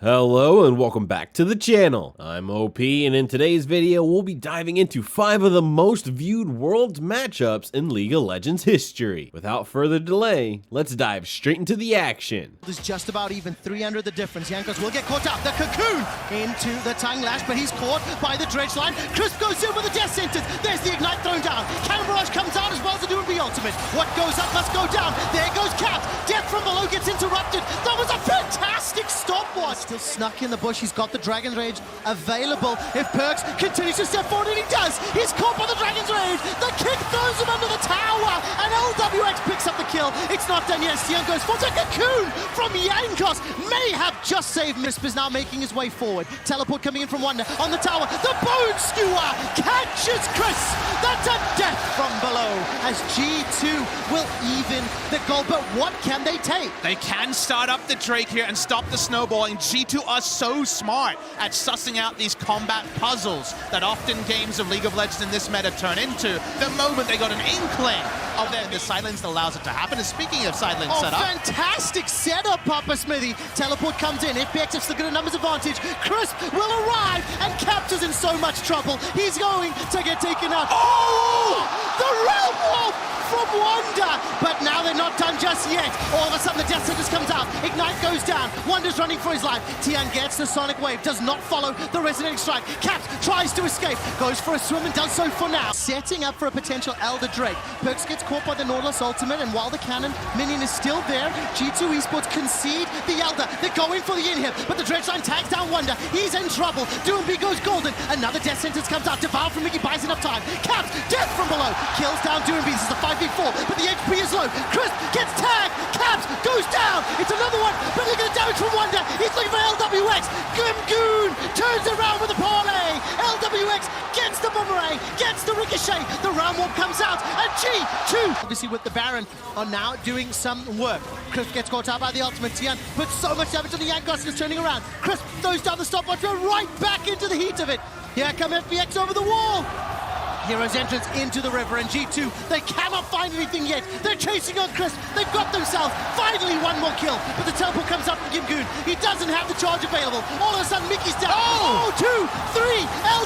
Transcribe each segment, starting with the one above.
Hello and welcome back to the channel. I'm OP, and in today's video we'll be diving into 5 of the most viewed Worlds matchups in League of Legends history. Without further delay, let's dive straight into the action. There's just about even 300 the difference. Jankos will get caught out. The Cocoon into the tongue lash, but he's caught by the dredge line. Crisp goes in with the death sentence. There's the ignite thrown down. Cannon Barrage comes out as well as the doing ultimate. What goes up must go down. There goes Cap. Death from below gets interrupted. That was a fantastic stopwatch. Still snuck in the bush. He's got the Dragon's Rage available. If Perks continues to step forward, and he does, he's caught by the Dragon's Rage. The kick throws him under the tower, and LWX picks up the kill. It's not done yet. Stian goes for the Cocoon from Jankos. May have just saved. Misp is now making his way forward. Teleport coming in from Wonder on the tower. The Bone Skewer catches Chris. That's a death from below as G2 will even the goal. But what can they take? They can start up the Drake here and stop the snowballing. G2 are so smart at sussing out these combat puzzles that often games of League of Legends in this meta turn into. The moment they got an inkling of the silence that allows it to happen. And speaking of silence setup. Fantastic setup, Papa Smithy. Teleport comes in. FPX has the good numbers advantage. Crisp will arrive, and Capta's in so much trouble. He's going to get taken out. Oh! The Realm Warp from Wonder! But now they're not done just yet. All of a sudden the Death Sentence comes out. Ignite goes down. Wonder's running for his life. Tian gets the Sonic Wave. Does not follow the Resonating Strike. Caps tries to escape. Goes for a swim and does so for now. Setting up for a potential Elder Drake. Perks gets caught by the Nautilus ultimate, and while the cannon minion is still there, G2 Esports concede the Elder. They're going for the inhib, but the Dredge Line tags down Wonder. He's in trouble. Doomby goes golden. Another Death Sentence comes out. Devour from Mickey buys enough time. Caps, death from below. Kills down Doomby. This is a 5v4, but the HP is low. Crisp gets tagged. Caps goes down. It's another one, but look at the damage from Wonder. He's looking for LWX. Gimgoon turns around with a parlay. LWX gets the boomerang, gets the ricochet. The round warp comes out, and G2, obviously with the Baron, are now doing some work. Crisp gets caught out by the ultimate. Tian puts so much damage on the Jankos, is turning around. Crisp throws down the stopwatch, we're right back into the heat of it. Here come FPX over the wall. Hero's entrance into the river, and G2, they cannot find anything yet. They're chasing on Chris. They've got themselves finally one more kill, but the teleport comes up from Gimgoon. He doesn't have the charge available. All of a sudden, Mickey's down. Oh, 2, 3,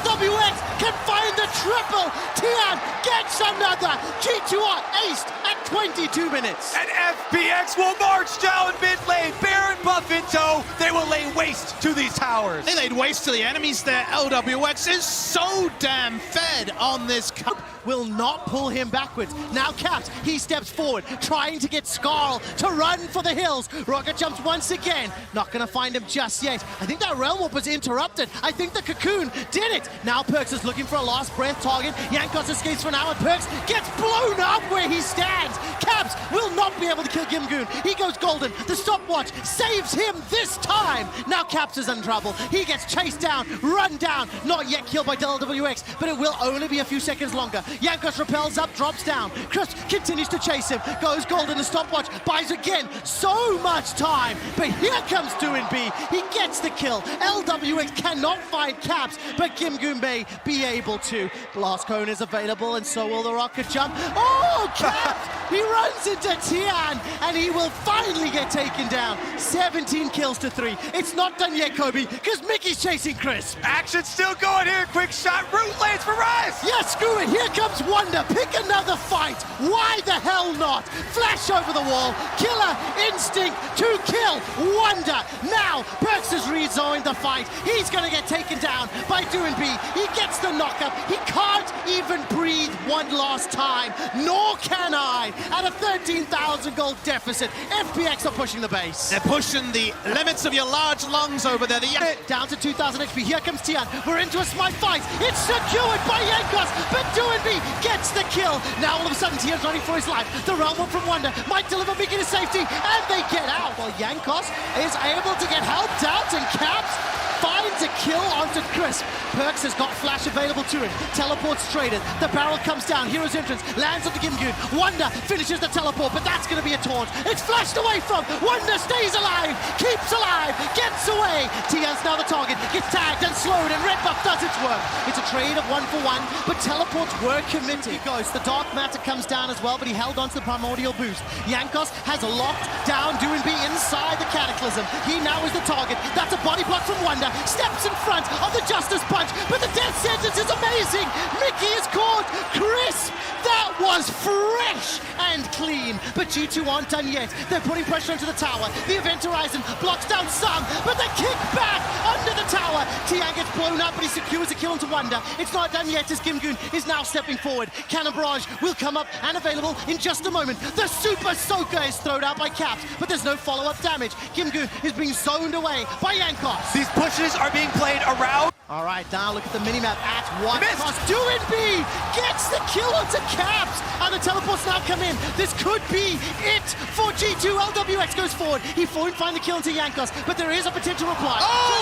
LWX can find the triple. Tian gets another. G2 are aced at 22 minutes. And FPX will march down mid lane. Baron buff in tow. They will lay waste to these towers. They laid waste to the enemies there. LWX is so damn fed on this cup. Will not pull him backwards. Now Caps, he steps forward, trying to get Skarl to run for the hills. Rocket jumps once again. Not gonna find him just yet. I think that Realm Warp was interrupted. I think the Cocoon did it. Now Perks is looking for a last breath target. Jankos escapes for now, and Perks gets blown up where he stands. Caps will not be able to kill Gimgoon. He goes golden. The stopwatch saves him this time. Now Caps is in trouble. He gets chased down, run down. Not yet killed by LWX, but it will only be a few seconds longer. Jankos repels up, drops down. Crisp continues to chase him. Goes golden, the stopwatch buys again. So much time. But here comes Doomby. He gets the kill. LWX cannot find Caps, but Gimgoon may be able to. Blast Cone is available, and so will the rocket jump. Oh, Caps! He runs into Tian, and he will finally get taken down. 17 kills to 3. It's not done yet, Kobe, because Mickey's chasing Chris. Action still going here. Quick shot. Root lands for Rise. Yes, screw it. Here comes Wonder. Pick another fight. Why the hell not? Flash over the wall. Killer instinct to kill Wonder. Now, Perks has rejoined the fight. He's going to get taken down by Doomby. He gets the knockup. He can't even breathe one last time. Nor can I. At a 13,000 gold deficit, FPX are pushing the base. They're pushing the limits of your large lungs over there. Down to 2,000 HP. Here comes Tian. We're into a smite fight. It's secured by Jankos, but Doomby gets the kill. Now all of a sudden Tian's running for his life. The Realm Warp from Wonder might deliver Mickey to safety, and they get out. While Jankos is able to get helped out, and Caps finds a kill on Captain Chris. Perks has got flash available to him. Teleport's traded. The barrel comes down. Hero's entrance lands on the Gimgoon. Wonder finishes the teleport, but that's going to be a taunt. It's flashed away from. Wonder stays alive, keeps alive, gets away. Tian's now the target, gets tagged and slowed, and Red Buff does its work. It's a trade of 1-for-1, but teleports were committed. He goes. The Dark Matter comes down as well, but he held on to the primordial boost. Jankos has locked down Doinb inside the Cataclysm. He now is the target. That's a body block from Wonder. Steps in front of the Justice Punch, but the death sentence is amazing. Mickey is caught. Chris, that was fresh and clean. But G2 aren't done yet. They're putting pressure onto the tower. The Event Horizon blocks down some, but they kick back under the tower. Tian gets blown up, but he secures a kill into Wonder. It's not done yet as Gimgoon is now stepping forward. Cannon Barrage will come up and available in just a moment. The Super Soaker is thrown out by Caps, but there's no follow-up damage. Gimgoon is being zoned away by Jankos. These pushes are being played around. All right, now look at the minimap at what cost. Doinb gets the kill onto Caps, and the teleports now come in. This could be it for G2. LWX goes forward. He won't find the kill into Jankos, but there is a potential reply.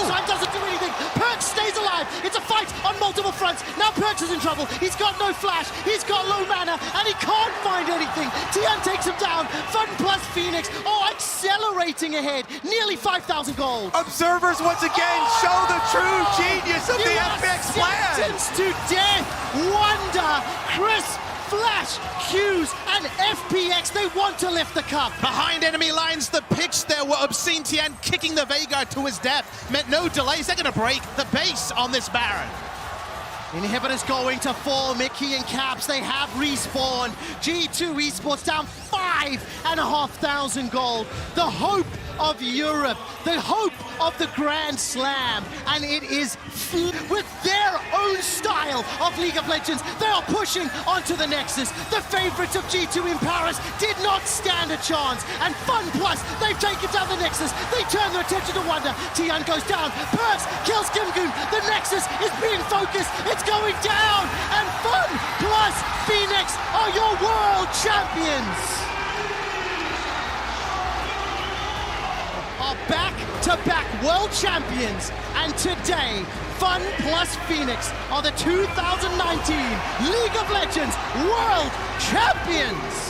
Time doesn't do anything. Perks stays alive. It's a fight on multiple fronts. Now Perks is in trouble. He's got no flash. He's got low mana, and he can't find anything. Tian takes him down. Fun plus Phoenix. Accelerating ahead. Nearly 5,000 gold. Observers once again show the true genius of the FPX plan. Sentenced to death. Wonder, Chris, Flash, Q's, and FPX, they want to lift the cup. Behind enemy lines, the picks there were obscene. Tian kicking the Veigar to his death meant no delays. They're going to break the base on this Baron. Inhibitors going to fall. Mickey and Caps, they have respawned. G2 Esports down 5,500 gold. The hope of Europe, the hope of the Grand Slam, and it is with their own style of League of Legends. They are pushing onto the Nexus. The favorites of G2 in Paris did not stand a chance, and Fun Plus, they've taken down the Nexus. They turn their attention to Wonder. Tian goes down. Perks kills Gimgoon. The Nexus is being focused. It's going down, and Fun Plus Phoenix are your world champions. Are back-to-back world champions, and today Fun plus Phoenix are the 2019 League of Legends world champions.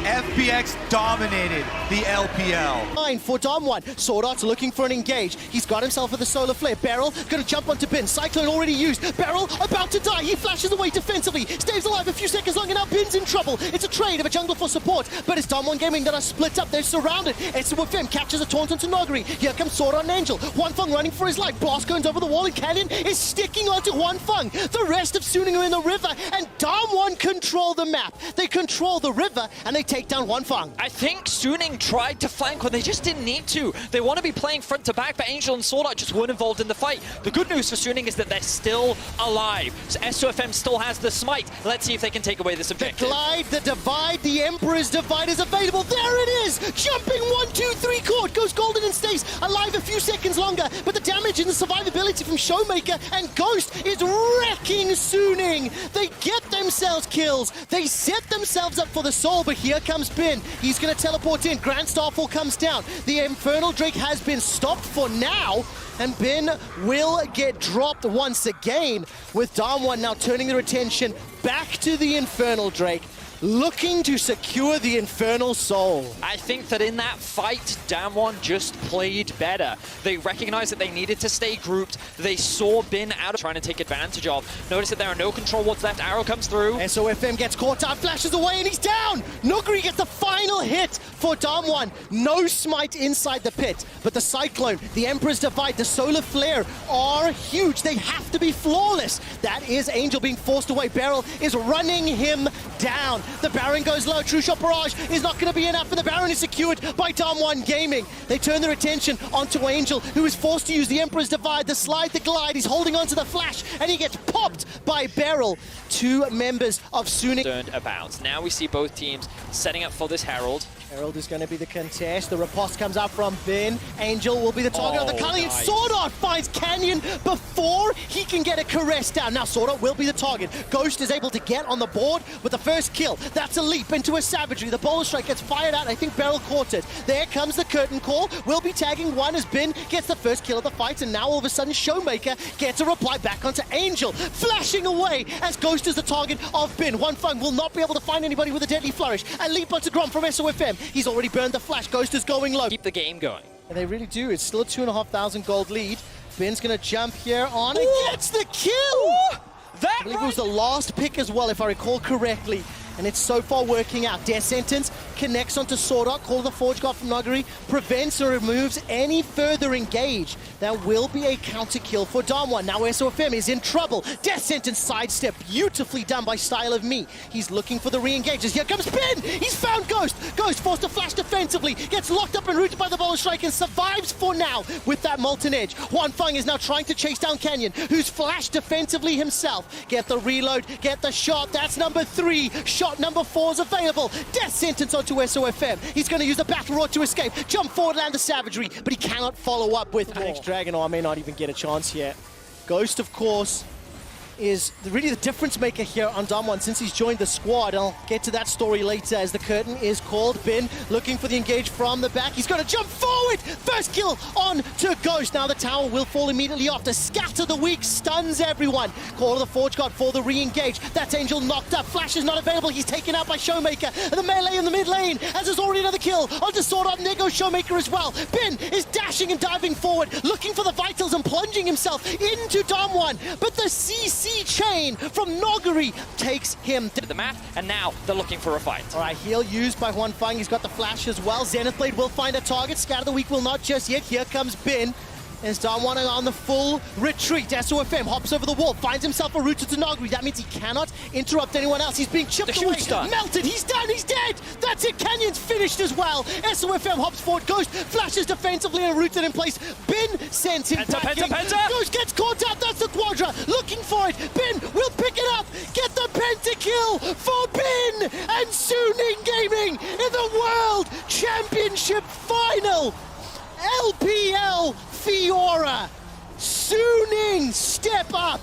FPX dominated the LPL. Fine for Dom1. Sword Art's looking for an engage. He's got himself with a solar flare. Beryl gonna jump onto Bin. Cyclone already used. Beryl about to die. He flashes away defensively. Stays alive a few seconds longer. Now Bin's in trouble. It's a trade of a jungle for support, but it's Dom1 Gaming that are split up. They're surrounded. SWFM catches a taunt onto Nogri. Here comes Sword Art and Angel. Huanfeng running for his life. Blast goes over the wall, and Canyon is sticking onto Huanfeng. The rest of Suning are in the river, and Dom1 control the map. They control the river, and they take down Huanfeng. I think Suning tried to flank when they just didn't need to. They want to be playing front to back, but Angel and Sword Art just weren't involved in the fight. The good news for Suning is that they're still alive. So SOFM still has the smite. Let's see if they can take away this objective. The glide, the divide, the Emperor's divide is available. There it is! Jumping 1, 2, 3 chord. Goes golden and stays alive a few seconds longer. But the damage and the survivability from Showmaker and Ghost is wrecking Suning. They get themselves kills. They set themselves up for the soul, but here comes Bin. He's going to teleport in. Grand Starfall comes down. The Infernal Drake has been stopped for now, and Bin will get dropped once again, with Dom1 now turning their attention back to the Infernal Drake, looking to secure the Infernal Soul. I think that in that fight, Dam1 just played better. They recognized that they needed to stay grouped. They saw Bin out of trying to take advantage of. Notice that there are no control what's left. Arrow comes through. SOFM gets caught up, flashes away, and he's down! Nugri gets the final hit for Dom1. No smite inside the pit, but the Cyclone, the Emperor's Divide, the Solar Flare are huge. They have to be flawless. That is Angel being forced away. Beryl is running him down. The Baron goes low. True Shot Barrage is not going to be enough, and the Baron is secured by Dom1 Gaming. They turn their attention onto Angel, who is forced to use the Emperor's Divide, the slide, the glide. He's holding onto the flash, and he gets popped by Beryl. Two members of Suning. Concerned about. Now we see both teams setting up for this Herald. Herald is going to be the contest. The riposte comes out from Bin. Angel will be the target of the Culling. Nice. Sword Art finds Canyon before he can get a caress down. Now Sword Art will be the target. Ghost is able to get on the board with the first kill. That's a leap into a savagery. The bowler strike gets fired out. I think Beryl caught it. There comes the curtain call. We'll be tagging one as Bin gets the first kill of the fight, and now all of a sudden Showmaker gets a reply back onto Angel, flashing away as Ghost is the target of Bin. One Fung will not be able to find anybody with a deadly flourish. A leap onto Grom from SOFM. He's already burned the flash. Ghost is going low. Keep the game going. And they really do. It's still a 2,500 gold lead. Bin's going to jump here on and gets the kill! That I believe it was the last pick as well, if I recall correctly. And it's so far working out. Death Sentence connects onto Sword Art, Call of the Forge God from Nagari, prevents or removes any further engage. That will be a counter kill for Damwon. Now SOFM is in trouble. Death Sentence sidestep, beautifully done by Style of Me. He's looking for the re-engages. Here comes Bin! He's found Ghost! Ghost forced to flash defensively, gets locked up and rooted by the bowler strike and survives for now with that Molten Edge. Huan Feng is now trying to chase down Canyon, who's flashed defensively himself. Get the reload, get the shot. That's number 3. Shot number 4 is available. Death Sentence onto SOFM. He's going to use the Battle Roar to escape. Jump forward, land the savagery, but he cannot follow up with Phoenix Dragon, or I may not even get a chance here. Ghost, of course, is really the difference maker here on Damwon since he's joined the squad. I'll get to that story later as the curtain is called. Bin looking for the engage from the back. He's going to jump forward. First kill on to Ghost. Now the tower will fall immediately after. Scatter the weak, stuns everyone. Call of the Forge God for the re-engage. That's Angel knocked up. Flash is not available. He's taken out by Showmaker. And the melee in the mid lane as there's already another kill onto Sword Art. There goes Showmaker as well. Bin is dashing and diving forward, looking for the vitals and plunging himself into Damwon. But the CC chain from Nogari takes him To the map, and now they're looking for a fight. All right, heal used by Huan Feng. He's got the flash as well. Zenith Blade will find a target. Scatter the Weak will not just yet. Here comes Bin. As Damwon on the full retreat. SOFM hops over the wall, finds himself a route to Nagari. That means he cannot interrupt anyone else. He's being chipped away. Melted. He's done. He's dead. That's it. Canyon's finished as well. SOFM hops forward. Ghost flashes defensively and rooted in place. Bin sends him packing. Ghost gets caught out. That's the Quadra. Looking for it. Bin will pick it up. Get the pentakill for Bin. And Suning Gaming in the World Championship Final. LPL Fiora. Suning step up.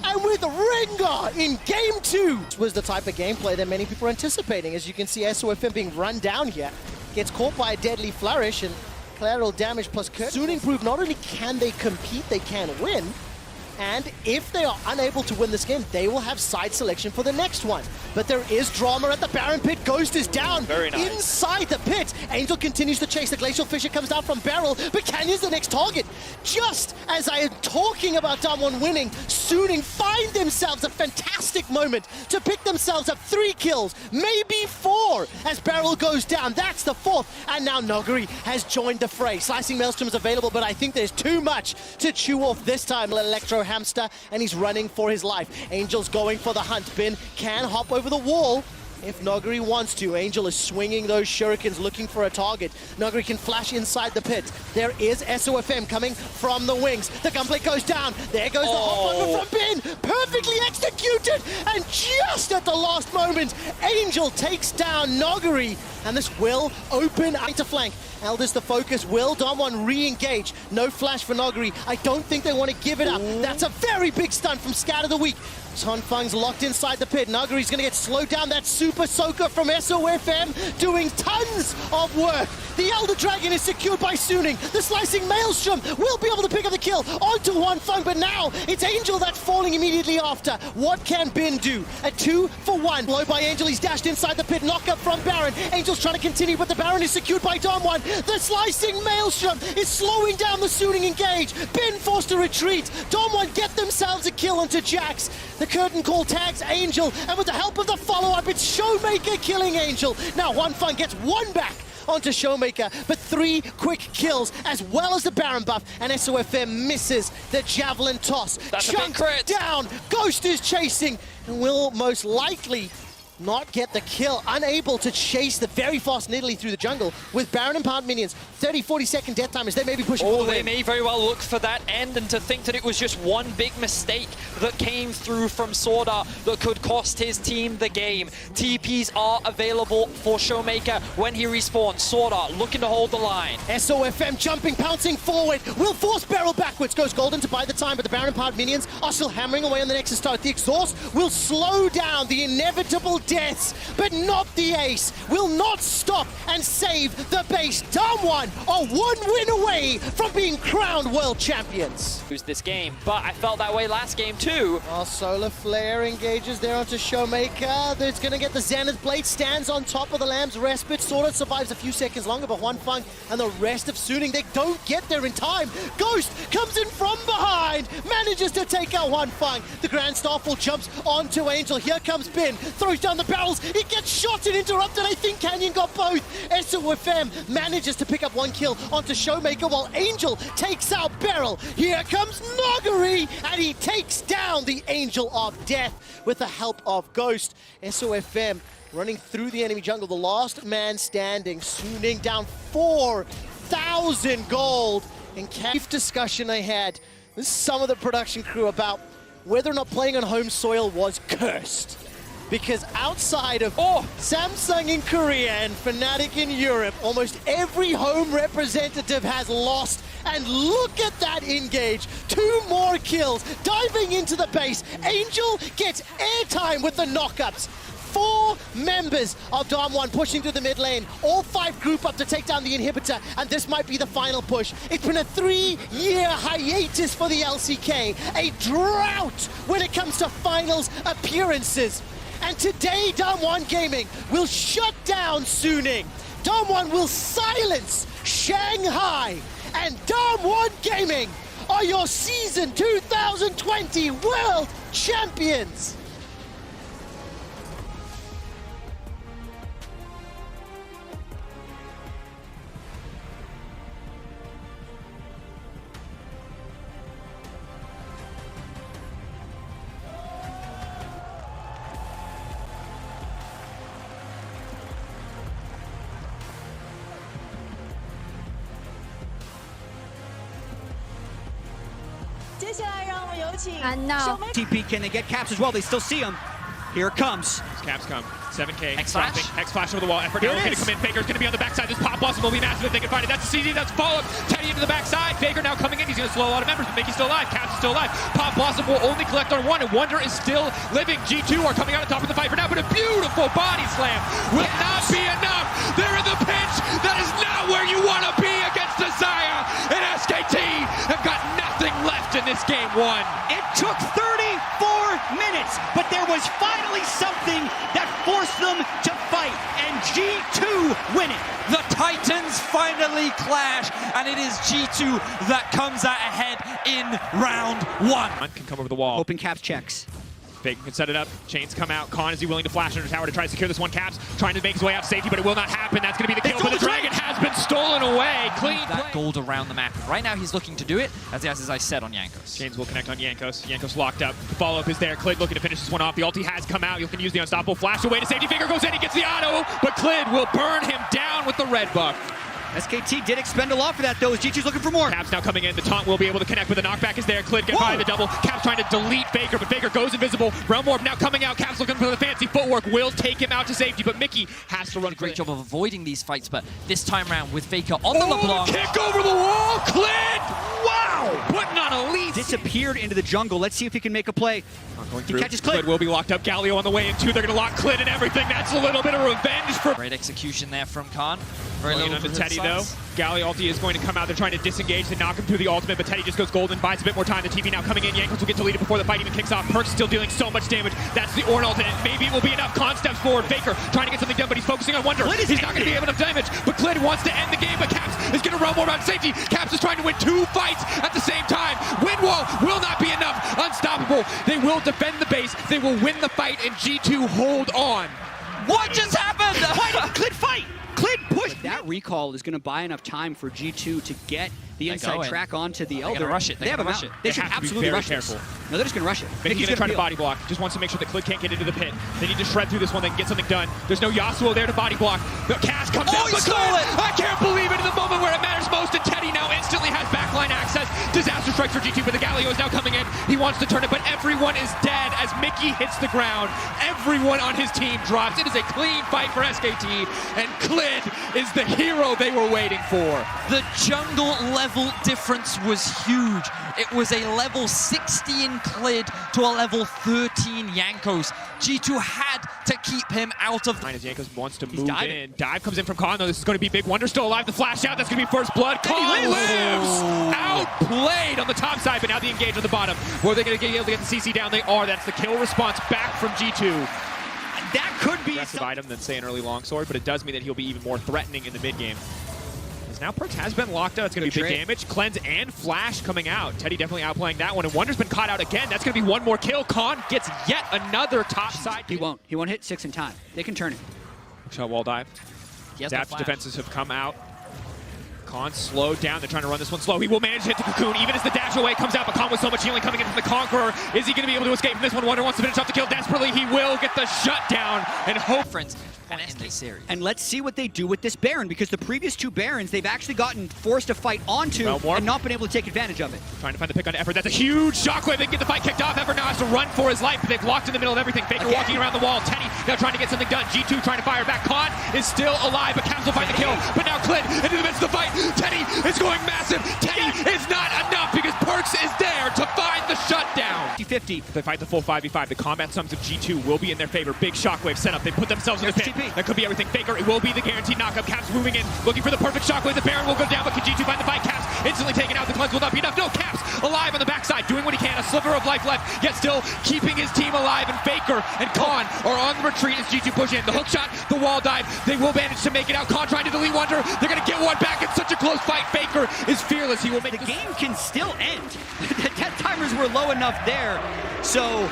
And with Rengar in Game 2. This was the type of gameplay that many people are anticipating. As you can see, SOFM being run down here. Gets caught by a deadly flourish and collateral damage plus curtain. Suning prove not only can they compete, they can win. And if they are unable to win this game, they will have side selection for the next one. But there is drama at the Baron Pit. Ghost is down. Very nice. Inside the pit. Angel continues to chase. The Glacial Fissure comes down from Beryl, but Canyon's the next target. Just as I am talking about Damwon winning, Suning find themselves a fantastic moment to pick themselves up 3 kills, maybe 4, as Beryl goes down. That's the 4th. And now Nogari has joined the fray. Slicing Maelstrom is available, but I think there's too much to chew off this time. Electro Hamster, and he's running for his life. Angel's going for the hunt. Bin can hop over the wall if Nogari wants to. Angel is swinging those shurikens looking for a target. Nogari can flash inside the pit. There is SOFM coming from the wings. The gunplay goes down. There goes the hop over from Bin. Perfectly executed. And just at the last moment, Angel takes down Nogari. And this will open to flank. Elders the focus. Will Damwon re-engage? No flash for Nogari. I don't think they want to give it up. That's a very big stun from Scatter the Weak. Huan Feng's locked inside the pit. Nagari's going to get slowed down. That Super Soaker from SOFM doing tons of work. The Elder Dragon is secured by Suning. The Slicing Maelstrom will be able to pick up the kill onto Huan Feng, but now it's Angel that's falling immediately after. What can Bin do? A 2-for-1. Blow by Angel. He's dashed inside the pit. Knock up from Baron. Angel's trying to continue, but the Baron is secured by Damwon. The Slicing Maelstrom is slowing down the Suning engage. Bin forced to retreat. Damwon get themselves a kill onto Jax. The curtain call tags Angel, and with the help of the follow-up, it's Showmaker killing Angel. Now Huan Feng gets 1 back onto Showmaker, but 3 quick kills, as well as the Baron buff, and SOFM misses the Javelin toss. That's a big crit. Down, Ghost is chasing, and will most likely not get the kill, unable to chase the very fast Nidalee through the jungle with Baron and Pound minions. 30-40 second death time as they may be pushing for the They win. may very well look for that end, and to think that it was just one big mistake that came through from Sorda that could cost his team the game. TPs are available for Showmaker when he respawns. Sorda looking to hold the line. SOFM jumping, pouncing forward, will force barrel backwards. Goes Golden to buy the time, but the Baron and Pound minions are still hammering away on the Nexus start. The exhaust will slow down the inevitable deaths, but not the ace. Will not stop and save the base. Damwon are one win away from being crowned world champions. Lose this game, but I felt that way last game too. Solar Flare engages there onto Showmaker. It's going to get the Zenith Blade, stands on top of the Lamb's Respite. Sorta survives a few seconds longer, but Huanfeng and the rest of Suning, they don't get there in time. Ghost comes in from behind, manages to take out Huanfeng. The Grand Starfall jumps onto Angel. Here comes Bin, throws down the barrels. He gets shot and interrupted. I think Canyon got both. SOFM manages to pick up one kill onto Showmaker while Angel takes out Beryl. Here comes Noggery, and he takes down the Angel of Death with the help of Ghost. SOFM running through the enemy jungle, the last man standing. Suning down 4,000 gold. In brief discussion I had with some of the production crew about whether or not playing on home soil was cursed. Because outside of Samsung in Korea and Fnatic in Europe, almost every home representative has lost. And look at that engage. 2 more kills. Diving into the base. Angel gets airtime with the knockups. 4 members of Damwon pushing to the mid lane. All 5 group up to take down the inhibitor, and this might be the final push. It's been a 3-year hiatus for the LCK. A drought when it comes to finals appearances. And today, Damwon Gaming will shut down Suning. Damwon will silence Shanghai. And Damwon Gaming are your season 2020 world champions. And now TP, can they get Caps as well? They still see him. Here it comes. Caps come. 7K. X flash. X flash over the wall. Effort Here now it going to is. come in. Faker's going to be on the backside. This pop possible will be massive if they can find it. That's the CZ. That's follow-up. Teddy into the backside. Faker now coming in. He's going to slow a lot of members, but Mickey's still alive. Caps is still alive. Pop Blossom will only collect on 1, and Wonder is still living. G2 are coming out on top of the fight for now, but a beautiful body slam will not be enough. They're in the pinch. That is not where you want to be against Desire, and SKT have got nothing left in this game 1. It took 34 minutes, but there was finally something that forced them to fight, and G2 win it. The Titans finally clash, and it is G2 that comes out ahead in round 1. Can come over the wall. Open Caps checks. Faker can set it up. Chains come out. Khan, is he willing to flash under tower to try to secure this one? Caps trying to make his way out to safety, but it will not happen. That's going to be the kill, but the dragon has been stolen away. Clean That play. gold around the map. Right now, he's looking to do it, as I said on Jankos. Chains will connect on Jankos. Jankos locked up. The follow-up is there. Clid looking to finish this one off. The ulti has come out. You can use the unstoppable flash away to safety. Faker goes in. He gets the auto, but Clid will burn him down with the red buff. SKT did expend a lot for that, though, as G2's looking for more. Caps now coming in. The taunt will be able to connect, but the knockback is there. Clid get by the double. Caps trying to delete Faker, but Faker goes invisible. Realm Orb now coming out. Caps looking for the fancy footwork. Will take him out to safety, but Mickey has to run. Great job of avoiding these fights, but this time round with Faker on the LeBlanc. Kick over the wall. Clid! Wow! Putting on a lead. Disappeared into the jungle. Let's see if he can make a play. He catches Clid Clid. will be locked up. Galio on the way in too. They're going to lock Clid and everything. That's a little bit of revenge for... Great execution there from Khan. Very Going little onto for Teddy, his though. size. Galli ulti is going to come out. They're trying to disengage to knock him through the ultimate, but Teddy just goes golden, buys a bit more time. The TV now coming in. Jankos will get deleted before the fight even kicks off. Perk's still dealing so much damage. That's the Ornn ult, and maybe it will be enough. Khan steps forward. Faker trying to get something done, but he's focusing on Wonder. He's not going to be able to damage, but Clid wants to end the game, but Caps is going to run more around safety. Caps is trying to win 2 fights at the same time. Wind wall will not be enough. Unstoppable. They will defend the base. They will win the fight, and G2 hold on. What just happened? Why didn't Clid fight? Clint push! That recall is going to buy enough time for G2 to get the inside track onto the Elder. They're gonna rush it. They have a rush mount. it. They should have to be absolutely very rush careful. this. No, they're just going to rush it. Mickey's gonna try to body block. Just wants to make sure that Clid can't get into the pit. They need to shred through this one. They can get something done. There's no Yasuo there to body block. The Cass comes out. He stole it! I can't believe it in the moment where it matters most. And Teddy now instantly has backline access. Disaster strikes for G2, but the Galio is now coming in. He wants to turn it, but everyone is dead as Mickey hits the ground. Everyone on his team drops. It is a clean fight for SKT, and Clid is the hero they were waiting for. The jungle level difference was huge. It was a level 16 Clid to a level 13 Jankos. G2 had to keep him out of the... As Jankos wants to move in. Dive comes in from Khan, though. This is going to be big. Wonder still alive. The flash out. That's going to be first blood. Khan lives! Outplayed on the top side, but now the engage on the bottom. Were they going to be able to get the CC down? They are. That's the kill response back from G2. That could be Aggressive item than, say, an early longsword, but it does mean that he'll be even more threatening in the mid game. Now Perks has been locked out. It's going to be big damage. Cleanse and Flash coming out. Teddy definitely outplaying that one. And Wonder's been caught out again. That's going to be one more kill. Khan gets yet another top side. He won't. He won't hit 6 in time. They can turn it. Shot wall dive. Zap's defenses have come out. Khan slowed down. They're trying to run this one slow. He will manage to hit the cocoon even as the dash away comes out. But Khan with so much healing coming in from the Conqueror. Is he going to be able to escape from this one? Wonder wants to finish off the kill desperately. He will get the shutdown and hope. In this series. And let's see what they do with this Baron, because the previous 2 Barons they've actually gotten forced to fight onto and not been able to take advantage of it. Trying to find the pick on Effort. That's a huge shockwave. They can get the fight kicked off. Effort now has to run for his life, but they've locked in the middle of everything. Faker walking around the wall. Teddy now trying to get something done. G2 trying to fire back. Khan is still alive, but Caps will find the kill. But now Clid into the midst of the fight. Teddy is going massive. Teddy is not enough because Perks is there to find the shutdown. 50-50. They fight the full 5v5. The combat sums of G2 will be in their favor. Big shockwave setup. They put themselves in the pit. That could be everything. Faker, it will be the guaranteed knockup. Caps moving in, looking for the perfect shockwave. The Baron will go down, but can G2 find the fight? Caps instantly taken out. The cleanse will not be enough. No, Caps alive on the backside, doing what he can. A sliver of life left, yet still keeping his team alive. And Faker and Khan are on the retreat as G2 push in. The hook shot, the wall dive. They will manage to make it out. Khan trying to delete Wonder. They're going to get one back. It's such a close fight. Faker is fearless. He will make the game can still end. The death timers were low enough there. So,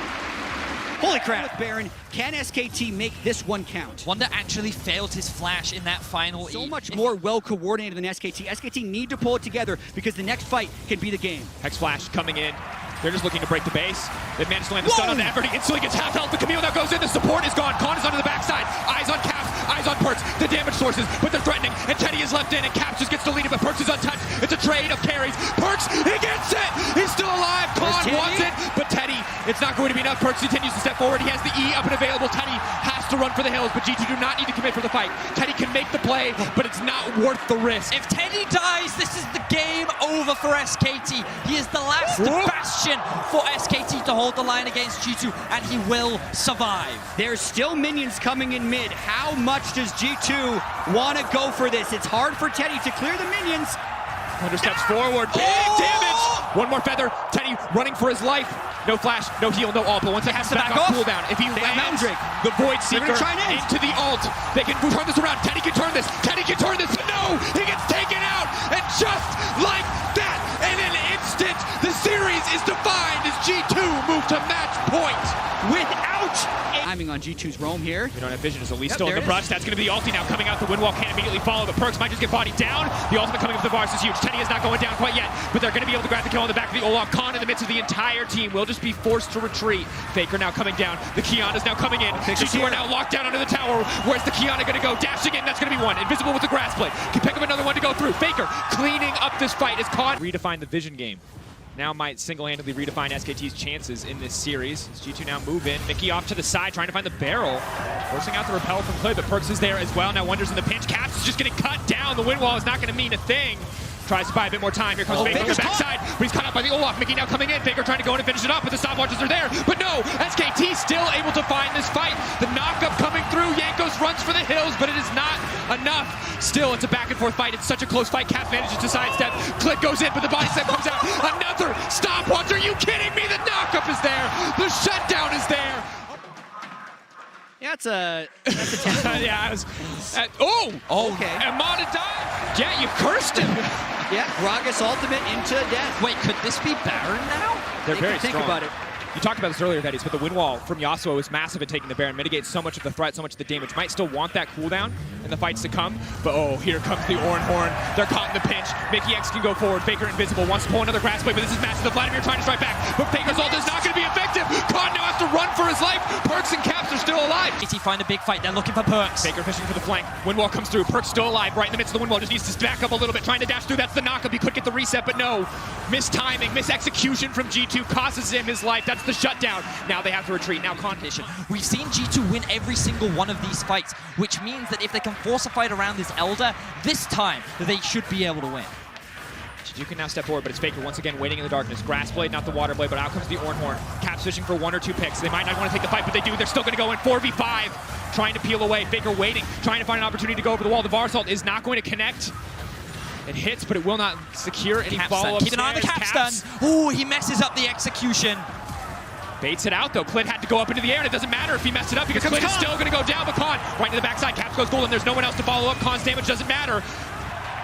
holy crap. Baron, can SKT make this one count? Wonder actually failed his flash in that final So much more well-coordinated than SKT. SKT need to pull it together because the next fight can be the game. Hex Flash coming in. They're just looking to break the base. They've managed to land the stun on the Effort. He instantly gets half health. The Camille now goes in. The support is gone. Khan is onto the backside. Eyes on Caps. Eyes on Perks. The damage sources, but they're threatening. And Teddy is left in, and Caps just gets deleted, but Perks is untouched. It's a trade of carries. Perks, he gets it! He's still alive. Khan wants it, but Teddy, it's not going to be enough. Perks continues to step forward. He has the E up and available. Teddy has to run for the hills, but G2 do not need to commit for the fight. Teddy can make the play, but it's not worth the risk. If Teddy dies, this is the game over for SKT. He is the last bastion for SKT to hold the line against G2, and he will survive. There's still minions coming in mid. How much does G2 want to go for this? It's hard for Teddy to clear the minions. Wonder steps forward. Big damage! One more feather. Teddy running for his life. No flash, no heal, no ult, but once he has to back off cooldown, if he lands the Void Seeker into the ult, they can turn this around. Teddy can turn this. Teddy can turn this. No! He gets taken out! And just like that, in an instant, the series is defined as G2 move to match point. Without timing on G2's roam here. We don't have vision. Is Elise still in the brush? That's going to be the ulti now coming out. The wind wall can't immediately follow. The Perks might just get bodied down. The ultimate coming up the bars is huge. Teddy is not going down quite yet, but they're going to be able to grab the kill on the back of the Olaf. Khan in the midst of the entire team will just be forced to retreat. Faker now coming down. The Kiana is now coming in. G2 are now locked down under the tower. Where's the Kiana going to go? Dashing in. That's going to be one. Invisible with the grass blade. Can pick up another one to go through. Faker cleaning up this fight as Khan redefine the vision game. Now might single-handedly redefine SKT's chances in this series. As G2 now move in. Mickey off to the side, trying to find the barrel. Forcing out the repel from Clid, but Perks is there as well. Now Wonder's in the pinch. Caps is just getting cut down. The wind wall is not going to mean a thing. Tries to buy a bit more time. Here comes Faker on the backside, but he's caught up by the Olaf. Mickey now coming in. Faker trying to go in and finish it up, but the stopwatches are there. But no, SKT still able to find this fight. The knockup coming through. Jankos runs for the hills, but it is not enough. Still, it's a back and forth fight. It's such a close fight. Caps manages to sidestep. Clid goes in, but the body step comes out. Another stopwatch. Are you kidding me? The knockup is there. The shutdown is there. Yeah, that's a 10. Yeah, it was. Okay. Amada died. Yeah, you cursed him. Yeah, Gragas ultimate into death. Wait, could this be Baron now? They're very think strong. about it. You talked about this earlier, Veddies, but the win wall from Yasuo is massive at taking the Baron, mitigates so much of the threat, so much of the damage. Might still want that cooldown in the fights to come, but oh, here comes the Oran Horn. They're caught in the pinch. Mickey X can go forward. Faker invisible, wants to pull another grass blade, but this is massive. The Vladimir trying to strike back, but Faker's ult is not going to be effective. Khan now has to run for his life. Perks and Caps are still alive. He find a big fight, they're looking for Perks. Faker fishing for the flank. Windwall comes through. Perks still alive right in the midst of the Windwall. Just needs to back up a little bit, trying to dash through. That's the knockup. He could get the reset, but no. Mistiming, misexecution from G2 costs him his life. That's the shutdown. Now they have to retreat. Now competition. We've seen G2 win every single one of these fights, which means that if they can force a fight around this Elder, this time they should be able to win. G2 can now step forward, but it's Faker once again waiting in the darkness. Grass blade, not the water blade, but out comes the Oran Horn. Caps fishing for 1 or 2 picks. They might not want to take the fight, but they do. They're still going to go in 4v5, trying to peel away. Faker waiting, trying to find an opportunity to go over the wall. The Varsalt is not going to connect. It hits, but it will not secure any follow-up. Keep an eye on the Caps. Ooh, he messes up the execution. Baits it out though. Clit had to go up into the air, and it doesn't matter if he messed it up because Clit is still going to go down. But Khan right to the backside. Caps goes golden. There's no one else to follow up. Khan's damage doesn't matter.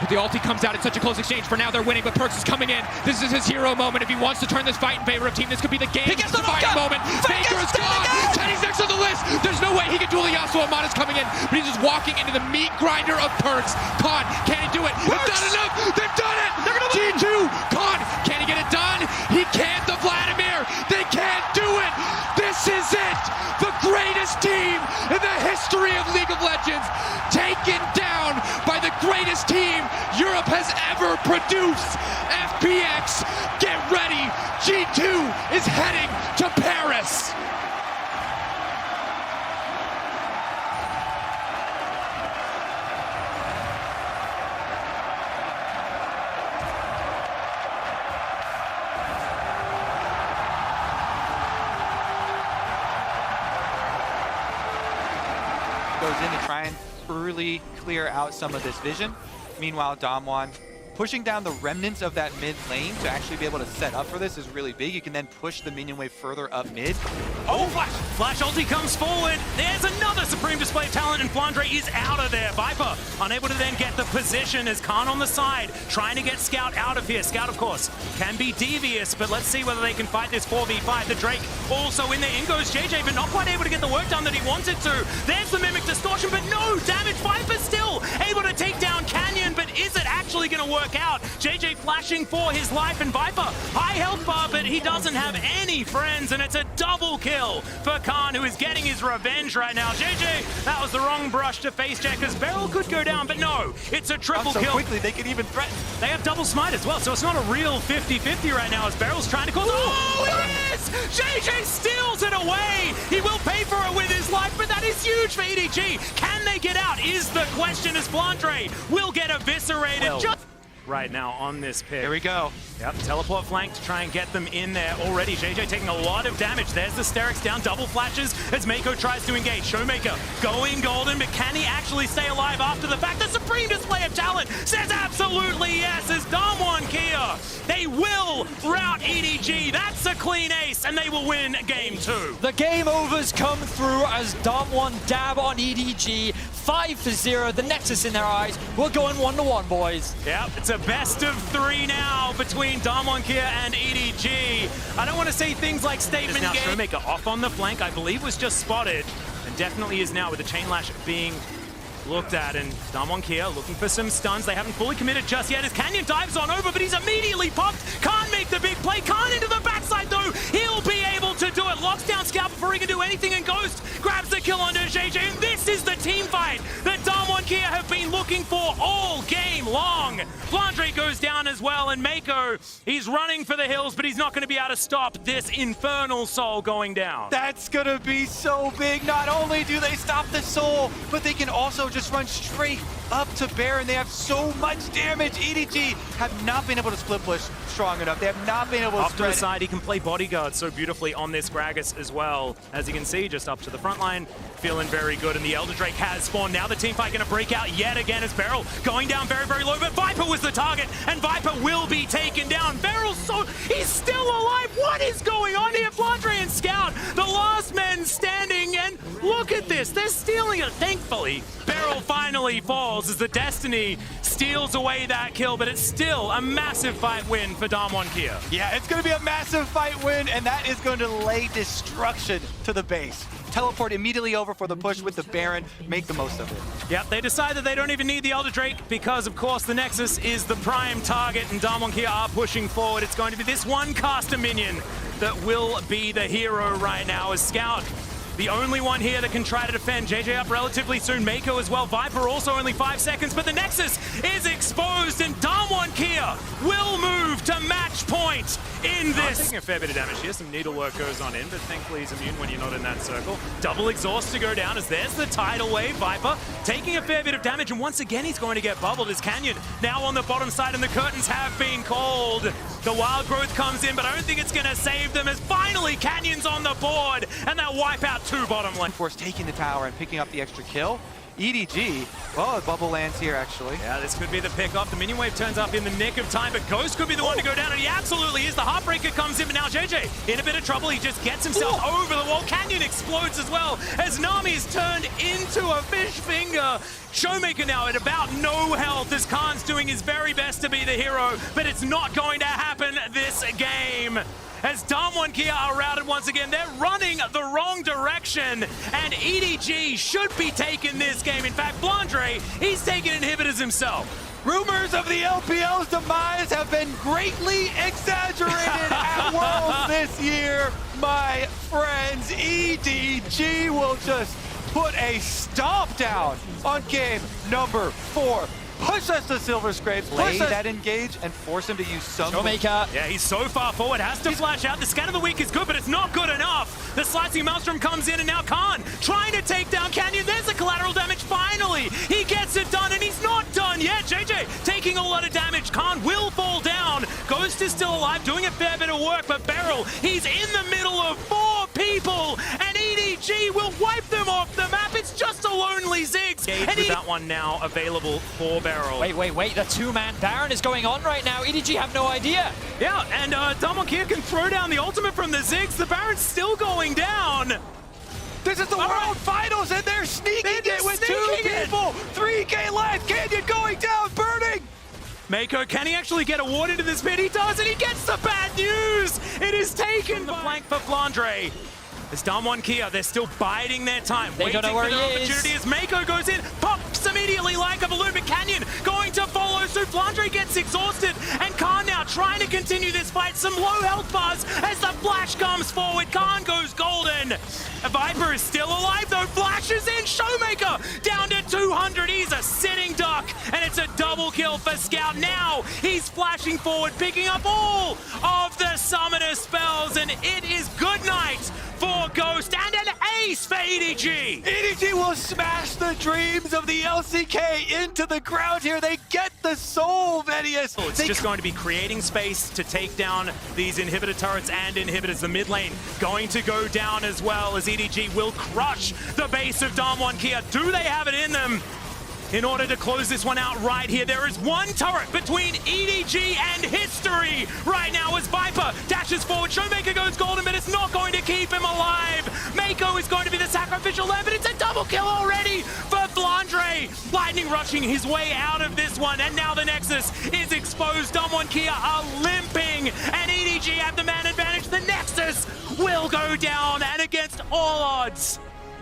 But the ulti comes out in such a close exchange. For now, they're winning, but Perks is coming in. This is his hero moment. If he wants to turn this fight in favor of team, this could be the game-defining moment. Faker is gone. Teddy's next on the list. There's no way he can duel the Yasuo. Amada's coming in, but he's just walking into the meat grinder of Perks. Khan, can he do it? It's not enough. They've done it. G2. Khan, can he get it done? He can't. The Vladimir. They can't do it. This is it. The greatest team in the history of League of Legends, taken down by the greatest team Europe has ever produced. FPX, get ready. G2 is heading to Paris. Goes in to try and early clear out some of this vision. Meanwhile, Damwon pushing down the remnants of that mid lane to actually be able to set up for this is really big. You can then push the minion wave further up mid. Oh, Flash ulti comes forward. There's another supreme display of talent, and Flandre is out of there. Viper unable to then get the position as Khan on the side, trying to get Scout out of here. Scout, of course, can be devious, but let's see whether they can fight this 4v5. The Drake also in there. In goes JJ, but not quite able to get the work done that he wanted to. There's the Mimic Distortion, but no damage. Viper still able to take down Canyon, but is it actually going to work out? JJ flashing for his life, and Viper high health bar, but he doesn't have any friends, and it's a double kill for Khan, who is getting his revenge right now. JJ, that was the wrong brush to face check, because Beryl could go down, but no, it's a triple kill. Quickly, they could even threaten. They have double smite as well, so it's not a real 50-50 right now as Beryl's trying to cause... Oh, it is! JJ steals it away! He will pay for it with his life, but that is huge for EDG. Can they get out is the question, as Flandre will get eviscerated. Right now on this pick. Here we go. Yep, teleport flank to try and get them in there already. JJ taking a lot of damage. There's the Sterix down, double flashes as Mako tries to engage. Showmaker going golden, but can he actually stay alive after the fact? The supreme display of talent says absolutely yes as Damwon Kia. They will rout EDG. That's a clean ace, and they will win game 2. The game overs come through as Damwon dab on EDG. 5-0, the Nexus in their eyes. We're going 1-1, boys. Yep, it's a best of 3 now between Damwon Kia and EDG. I don't want to say things like statement now game. Showmaker off on the flank, I believe was just spotted, and definitely is now with the chain lash being looked at, and Damwon Kia looking for some stuns. They haven't fully committed just yet as Canyon dives on over, but he's immediately popped. Can't make the big play. Can't into the backside though. He'll be able to do it. Locks down Scout before he can do anything, and Ghost grabs the kill onto JJ, and this is the team fight that Damwon Kia have been looking for all game long. Flandre goes down as well, and Mako, he's running for the hills, but he's not going to be able to stop this Infernal Soul going down. That's gonna be so big. Not only do they stop the soul, but they can also just run straight up to Baron. They have so much damage. EDG have not been able to split push strong enough. They have not been able to off to the spread. side, he can play bodyguard so beautifully on this Gragas as well. As you can see, just up to the front line, feeling very good, and the Elder Drake has spawned. Now the team fight going to break out yet again as Beryl going down very, very low, but Viper was the target, and Viper will be taken down. Beryl's he's still alive. What is going on here? Flandre and Scout, the last men standing, and look at this. They're stealing it, thankfully. Beryl finally falls as the Destiny steals away that kill, but it's still a massive fight win for Damwon-Kia. Yeah, it's going to be a massive fight win, and that is going to lay destruction to the base. Teleport immediately over for the push with the Baron. Make the most of it. Yep, they decide that they don't even need the Elder Drake because, of course, the Nexus is the prime target, and Damwon-Kia are pushing forward. It's going to be this one caster minion that will be the hero right now as Scout. The only one here that can try to defend. JJ up relatively soon. Mako as well. Viper also only 5 seconds, but the Nexus is exposed, and Damwon-Kia will move to match point in this. Taking a fair bit of damage here. Some needlework goes on in, but thankfully he's immune when you're not in that circle. Double exhaust to go down as there's the tidal wave. Viper taking a fair bit of damage, and once again he's going to get bubbled as Canyon now on the bottom side, and the curtains have been called. The wild growth comes in, but I don't think it's going to save them as finally Canyon's on the board, and they'll wipe out 2 bottom lane. Force taking the tower and picking up the extra kill. EDG, oh, bubble lands here actually. Yeah, this could be the pickup. The minion wave turns up in the nick of time, but Ghost could be the one to go down, and he absolutely is. The Heartbreaker comes in, but now JJ in a bit of trouble. He just gets himself over the wall. Canyon explodes as well as Nami is turned into a fish finger. Showmaker now at about no health as Khan's doing his very best to be the hero, but it's not going to happen this game. As Damwon-Kia are routed once again, they're running the wrong direction, and EDG should be taking this game. In fact, Blandre, he's taking inhibitors himself. Rumors of the LPL's demise have been greatly exaggerated at Worlds this year, my friends. EDG will just put a stomp down on game number 4. Push us to Silver Scrapes, play that engage, and force him to use some... Showmaker. Yeah, he's so far forward, has to flash out. The scan of the week is good, but it's not good enough. The slicing Maelstrom comes in, and now Khan trying to take down Canyon. There's the collateral damage, finally. He gets it done, and he's not done yet. JJ taking a lot of damage. Khan will fall down. Ghost is still alive, doing a fair bit of work, but Beryl, he's in the middle of 4 people, and EDG will wipe them off the map. It's just a lonely Ziggs. And with that one now available for Beryl. Wait, the 2-man Baron is going on right now. EDG have no idea. Yeah, and Damwon-Kia can throw down the ultimate from the Ziggs. The Baron's still going down. This is the World Finals, and they're sneaking it with 2 people. 3K left. Canyon going down, burning. Mako, can he actually get awarded in this pit? He does, and he gets the bad news. It is taken the flank for Blandre. As Damwon-Kia, they're still biding their time, waiting for their opportunity as Mako goes in, pops immediately like a balloon, but Canyon going to follow suit. Blandre gets exhausted, and Khan now trying to continue this fight. Some low health bars as the flash comes forward. Khan goes golden. Viper is still alive though, flashes in. Showmaker down to 200. He's a sitting duck, and it's a double kill for Scout. Now he's flashing forward, picking up all of the summoner spells, and it is good night for Ghost and an ace for EDG. EDG will smash the dreams of the LCK into the ground here. They get the soul, Venius. It's just going to be creating space to take down these inhibitor turrets and inhibitors. The mid lane going to go down as well as EDG will crush the base of Damwon-Kia. Do they have it in them? In order to close this one out right here, there is one turret between EDG and history right now as Viper dashes forward. Showmaker goes golden, but it's not going to keep him alive. Mako is going to be the sacrificial lamb, but it's a double kill already for Blandre. Lightning rushing his way out of this one, and now the Nexus is exposed. Damwon-Kia are limping, and EDG have the man advantage. The Nexus will go down, and against all odds,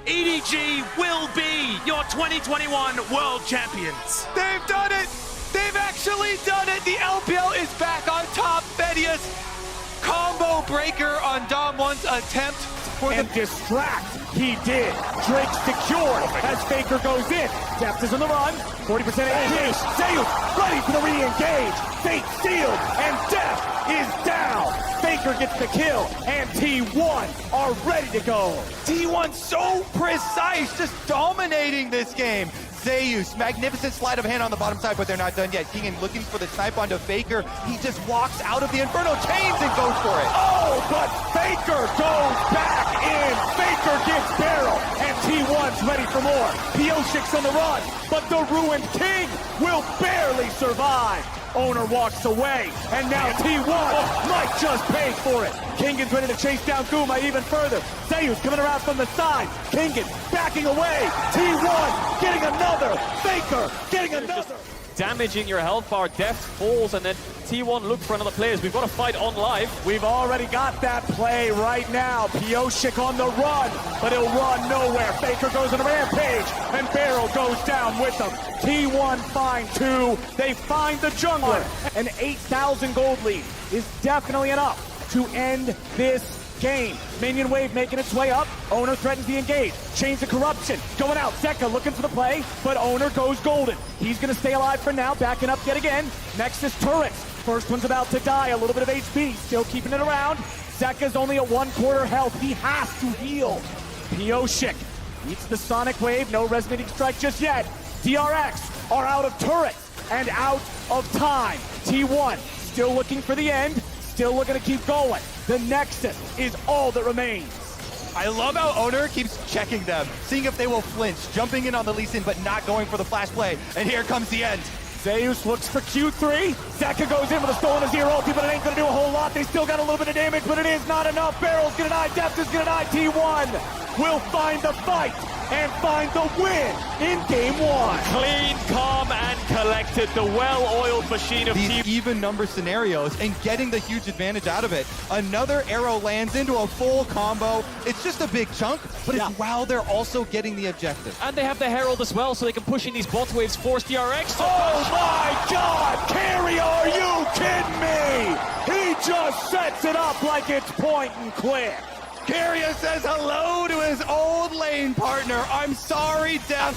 EDG will be your 2021 World Champions. They've done it! They've actually done it! The LPL is back on top. Venius combo breaker on Damwon's attempt for and distract. He did. Drake secured as Faker goes in. Depth is on the run. 40% engage. Zeus ready for the re-engage. Fate sealed, and Depth is down. Faker gets the kill, and T1 are ready to go. T1 so precise, just dominating this game. Zeus, magnificent sleight of hand on the bottom side, but they're not done yet. Kingen looking for the snipe onto Faker. He just walks out of the Inferno chains and goes for it. Oh, but Faker goes back in. Faker gets Beryl, and T1's ready for more. Pioshik's on the run, but the Ruined King will barely survive. Owner walks away, and now T1 might just pay for it. Kingan's ready to chase down Guma even further. Zeus coming around from the side. Kingan backing away. T1 getting another. Faker getting another. damaging your health bar. Deft falls, and then T1 look for another player. We've got a fight on live. We've already got that play right now. Pioshik on the run, but he'll run nowhere. Faker goes on a rampage, and Barrel goes down with him. T1 find 2. They find the jungler. An 8,000 gold lead is definitely enough to end this game. Minion wave making its way up. Owner threatens the engage. Chains of corruption going out. Zeka looking for the play, but Owner goes golden. He's going to stay alive for now, backing up yet again. Next is turrets. First one's about to die. A little bit of HP, still keeping it around. Zeka's only at 1/4 health. He has to heal. Pioshik eats the sonic wave. No resonating strike just yet. DRX are out of turrets and out of time. T1 still looking for the end. Still looking to keep going. The Nexus is all that remains. I love how Owner keeps checking them, seeing if they will flinch, jumping in on the Lee Sin, but not going for the flash play. And here comes the end. Zeus looks for Q3. Zeka goes in with a stolen a zero ulti, but it ain't gonna do a whole lot. They still got a little bit of damage, but it is not enough. Barrel's gonna die, Deft is gonna die. T1 will find the fight and find the win in game 1. Clean, calm, and collected. The well-oiled machine of These even number scenarios and getting the huge advantage out of it. Another arrow lands into a full combo. It's just a big chunk, but it's while they're also getting the objective. And they have the Herald as well, so they can push in these bot waves, force DRX. Oh my God! Carry, are you kidding me? He just sets it up like it's point and click. Carrier says hello to his old lane partner. I'm sorry, Deft.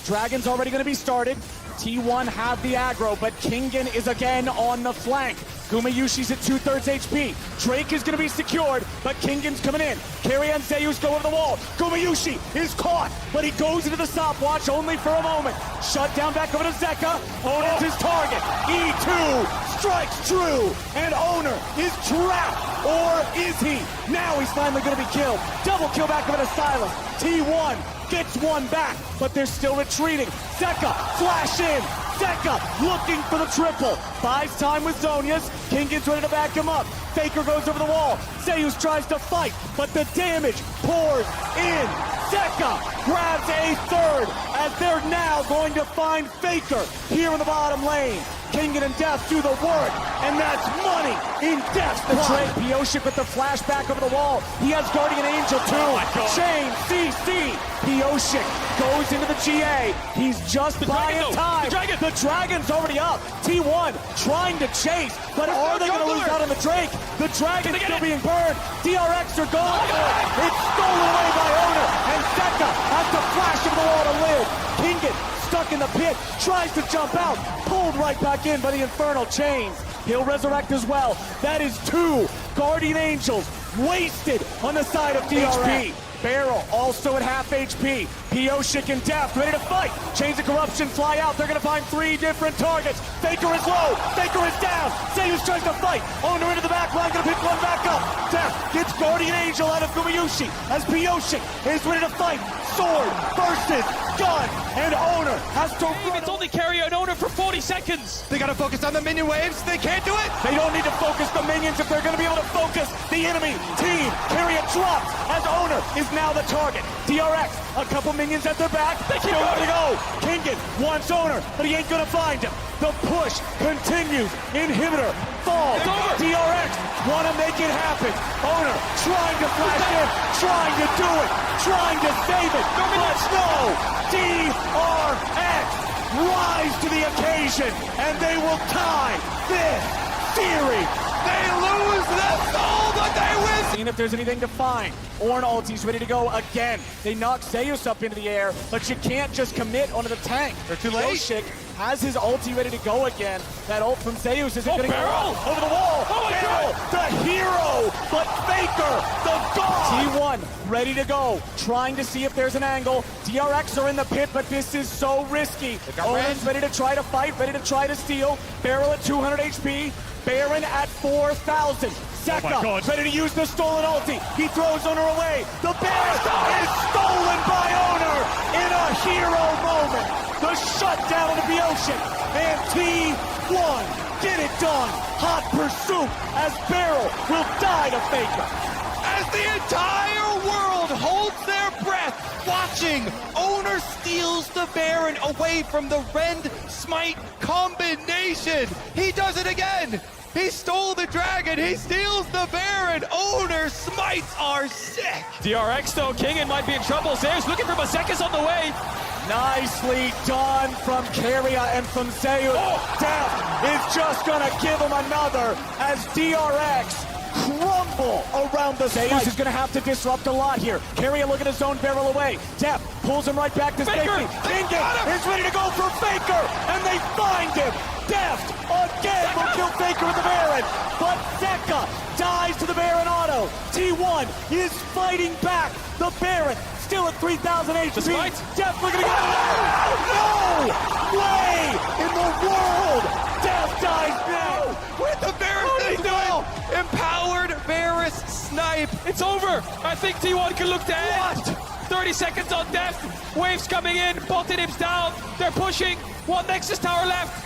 Dragon's already going to be started. T1 have the aggro, but Kingen is again on the flank. Gumayushi's at 2/3 HP. Drake is going to be secured, but Kingen's coming in. Carry and Zeus go over the wall. Gumayushi is caught, but he goes into the stopwatch only for a moment. Shut down back over to Zeka. Owner's his target. E2 strikes true, and Owner is trapped. Or is he? Now he's finally going to be killed. Double kill back over to Silas. T1 gets one back, but they're still retreating. Zeka, flash in. Zeka looking for the triple. Buys time with Zhonya's. Kingen's ready to back him up. Faker goes over the wall. Zeus tries to fight, but the damage pours in. Zeka grabs a third as they're now going to find Faker here in the bottom lane. Kingen and Deft do the work, and that's money in Deft's pocket. Pioshik with the flashback over the wall. He has Guardian Angel too. Chain, CC. Pioshik goes into the GA. He's just buying time. The Dragon's already up. T1 trying to chase, but are they going to lose out on the Drake? The Dragon's still being burned. DRX are going for it. It's stolen away by Owner, and Zeka has to flash him the wall to live. Kingen stuck in the pit, tries to jump out, pulled right back in by the Infernal Chains. He'll resurrect as well. That is 2 Guardian Angels wasted on the side of DRX. Barrel also at half HP. Pioshik and Deft ready to fight. Chains of Corruption fly out. They're going to find 3 different targets. Faker is low. Faker is down. Zeus tries to fight. Owner into the back line. Going to pick one back up. Deft gets Guardian Angel out of Gumayushi as Pioshik is ready to fight. Sword versus gun. And Owner has to run. It's only Carrier and Owner for 40 seconds. They got to focus on the minion waves. They can't do it. They don't need to focus the minions if they're going to be able to focus the enemy team. Carrier drops as Owner is now the target. DRX, a couple minions at their back. They keep going to go. Kingen wants Owner, but he ain't going to find him. The push continues. Inhibitor falls. DRX want to make it happen. Owner trying to flash in, trying to do it, trying to save it. But no, DRX rise to the occasion, and they will tie this series. They lose their soul, but they win. Seeing if there's anything to find. Ornn ulti's ready to go again. They knock Zeus up into the air, but you can't just commit onto the tank. They're too late. Pioshik has his ulti ready to go again. That ult from Zeus isn't going to Barrel! go over the wall. Barrel, the hero, but Faker, the god. T1 ready to go, trying to see if there's an angle. DRX are in the pit, but this is so risky. Owner's ready to try to fight, ready to try to steal. Barrel at 200 HP. Baron at 4,000. Zeka ready to use the stolen ulti. He throws Owner away. The Baron is stolen by Owner in a hero moment. The shutdown of the Pioshik. And T1 get it done. Hot pursuit as Barrel will die to Faker. As the entire world holds their breath watching. Owner steals the Baron away from the Rend Smite combination. He does it again. He stole the dragon. He steals the Baron. Owner smites are sick. DRX though, Kingen might be in trouble. Zeus looking for Masekas on the way. Nicely done from Keria and from Zeus. Death is just gonna give him another as DRX crumble around the Zeus is gonna have to disrupt a lot here. Keria looking to zone barrel away. Death pulls him right back to safety. Kingen is ready to go for Faker, and they find him. Deft again will kill Faker with the Baron, but Zeka dies to the Baron auto. T1 is fighting back. The Baron still at 3,000 HP. Deft looking to get away. No way in the world. Deft dies now. With the Baron thing doing empowered Varus snipe. It's over. I think T1 can look to end. 30 seconds on Deft. Waves coming in. Botanips down. They're pushing. One Nexus tower left.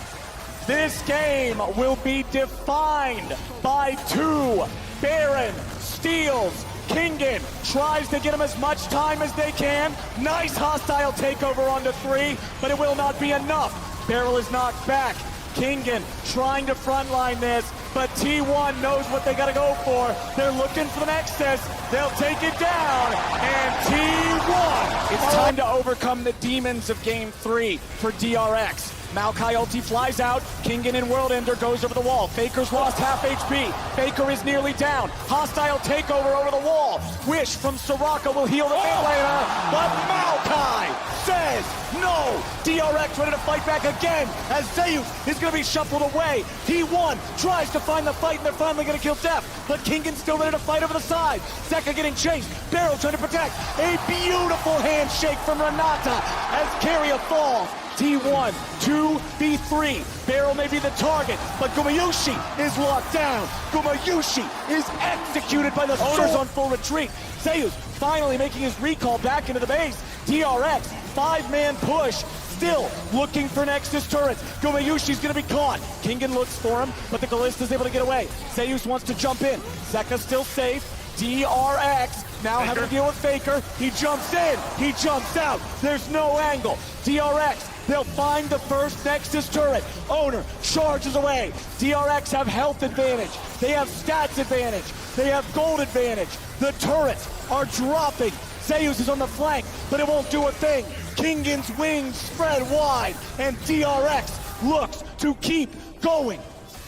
This game will be defined by two. Baron steals. Kingen tries to get him as much time as they can. Nice hostile takeover onto 3, but it will not be enough. Barrel is knocked back. Kingen trying to frontline this, but T1 knows what they gotta go for. They're looking for the Nexus. They'll take it down, and T1. It's time to overcome the demons of Game 3 for DRX. Maokai ulti flies out. Kingen in World Ender goes over the wall. Faker's lost half HP. Faker is nearly down. Hostile takeover over the wall. Wish from Soraka will heal the mid laner, but Maokai says no. DRX ready to fight back again as Zeus is going to be shuffled away. T1 tries to find the fight, and they're finally going to kill Deft, but Kingen's still ready to fight over the side. Zeka getting chased. Barrel trying to protect. A beautiful handshake from Renata as Keria falls. T1, 2v3. Barrel may be the target, but Gumayushi is locked down. Gumayushi is executed by the owners on full retreat. Zeus finally making his recall back into the base. DRX, 5-man push, still looking for Nexus turrets. Gumayushi's gonna be caught. Kingen looks for him, but the Callista's able to get away. Zeus wants to jump in. Zeka's still safe. DRX now having to deal with Faker. He jumps in, he jumps out. There's no angle. DRX, they'll find the first Nexus turret. Owner charges away. DRX have health advantage. They have stats advantage. They have gold advantage. The turrets are dropping. Zeus is on the flank, but it won't do a thing. Kingen's wings spread wide, and DRX looks to keep going.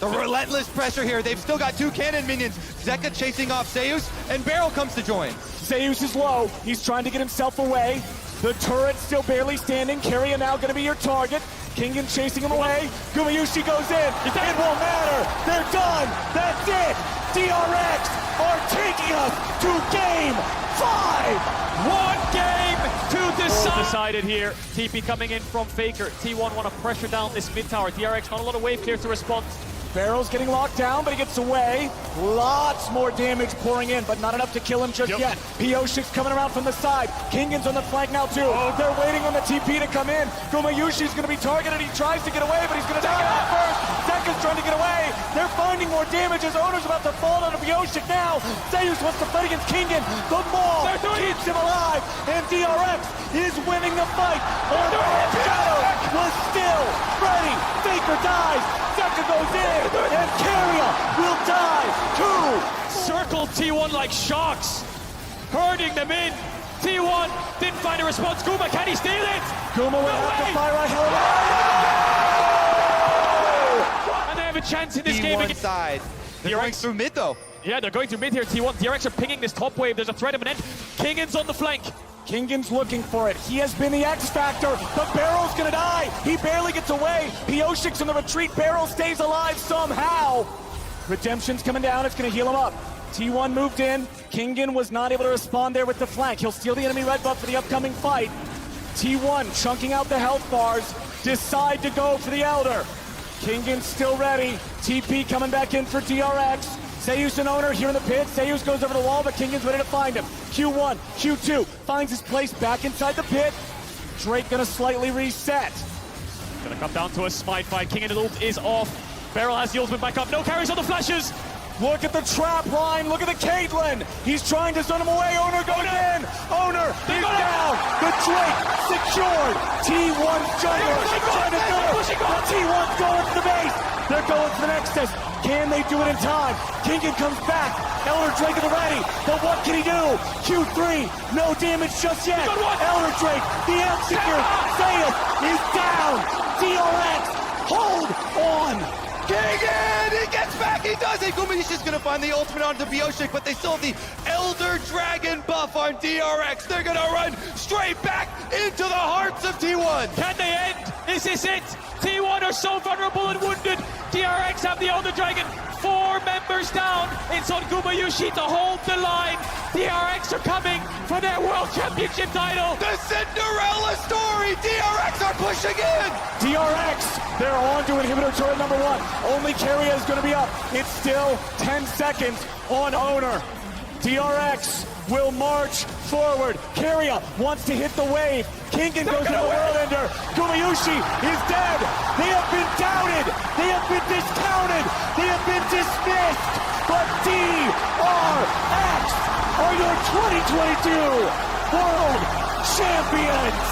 The relentless pressure here. They've still got 2 cannon minions. Zeka chasing off Zeus, and Barrel comes to join. Zeus is low. He's trying to get himself away. The turret's still barely standing. Keria now going to be your target. Kingen chasing him away. Gumayushi goes in. It won't matter. They're done. That's it. DRX are taking us to Game 5. One game to decide. All decided here. TP coming in from Faker. T1 want to pressure down this mid tower. DRX not a lot of wave clear to respond. Barrel's getting locked down, but he gets away. Lots more damage pouring in, but not enough to kill him just yet. P06 coming around from the side. Kingen's on the flank now too. They're waiting on the TP to come in. Gumayushi's going to be targeted. He tries to get away, but he's going to die out first. Zeka's trying to get away. They're finding more damage as Owner's about to fall out of P06 now. Zeus wants to fight against Kingen. The ball keeps him alive, and DRX is winning the fight. Shadow was still ready. Faker dies. Zeka goes in, and Keria will die too. Circle T1 like sharks, herding them in. T1 didn't find a response. Guma, can he steal it? Guma will have to fire a hell of a... And they have a chance in this game against side. They're going through mid though. Yeah, they're going through mid here. T1, DRX are pinging this top wave. There's a threat of an end. Kingen's on the flank. Kingen's looking for it. He has been the X factor, but Barrel's gonna die. He barely gets away. P06 in the retreat. Barrel stays alive somehow. Redemption's coming down. It's gonna heal him up. T1 moved in. Kingen was not able to respond there with the flank. He'll steal the enemy red buff for the upcoming fight. T1 chunking out the health bars. Decide to go for the Elder. Kingen's still ready. TP coming back in for DRX. Zeus and Owner here in the pit. Zeus goes over the wall, but Kingen's ready to find him. Q1, Q2 finds his place back inside the pit. Drake gonna slightly reset. Gonna come down to a smite fight. Kingen ult is off. Barrel has the ultimate back up. No carries on the flashes. Look at the trap line. Look at the Caitlyn. He's trying to send him away. Owner goes in. Owner is down. The Drake secured. T1's jungler trying to do it. But T1's going to the base. They're going to the Nexus. Can they do it in time? Kingan comes back. Elder Drake at the ready. But what can he do? Q3. No damage just yet. Elder Drake, the execute. Sayus is down. DRX. Hold on. Kingan, he gets back, he does it! Gumayushi's gonna find the ultimate onto Bioshik, but they still have the Elder Dragon buff on DRX. They're gonna run straight back into the hearts of T1. Can they end? Is this it? T1 are so vulnerable and wounded. DRX have the Elder Dragon. 4 members down. It's on Gumayushi to hold the line. DRX are coming for their World Championship title. The Cinderella story! DRX are pushing in! DRX, they're on to inhibitor turret number 1. Only Keria is going to be up. It's still 10 seconds on Owner. DRX will march forward. Keria wants to hit the wave. Kingan goes to the Whirlwinder. Gumayushi is dead. They have been doubted. They have been discounted. They have been dismissed. But DRX are your 2022 World Champions.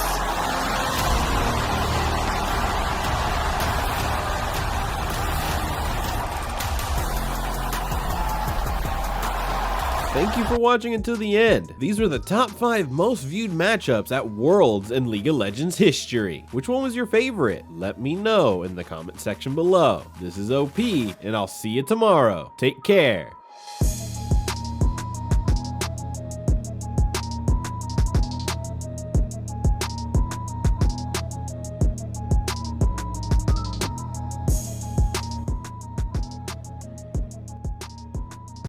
Thank you for watching until the end. These were the top 5 most viewed matchups at Worlds in League of Legends history. Which one was your favorite? Let me know in the comment section below. This is OP, and I'll see you tomorrow. Take care.